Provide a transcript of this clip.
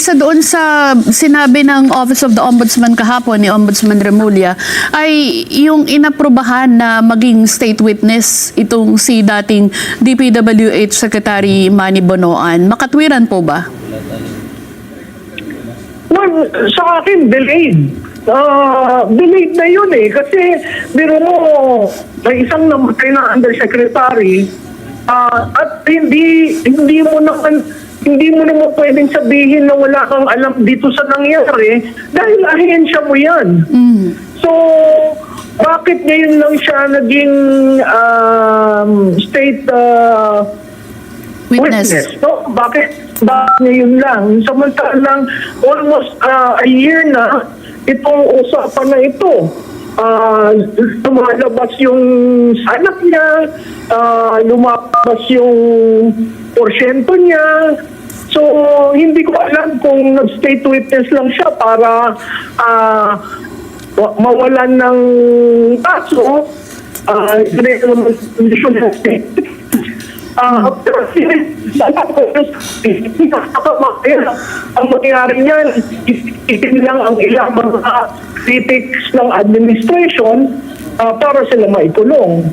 Sa doon sa sinabi ng Office of the Ombudsman kahapon ni Ombudsman Remulla ay yung inaprubahan na maging state witness itong si dating DPWH Secretary Manny Bonoan. Makatwiran po ba? Well, sa akin, delayed. Delayed na yun eh. Kasi, biro mo, may isang namatay na undersecretary at hindi mo naman pwedeng sabihin na wala kang alam dito sa nangyari dahil ahensya mo yan. So, bakit ngayon lang siya naging state witness? No? Bakit ngayon lang? Samantalang almost a year na itong usapan na ito. Lumalabas yung anak niya, lumabas yung porsyento niya. So, hindi ko alam kung nag-state witness lang siya para mawalan ng kaso. Hindi naman kondisyon ng state. Ang mangyari niyan, itin lang ang ilang mga critics ng administration para sila maikulong.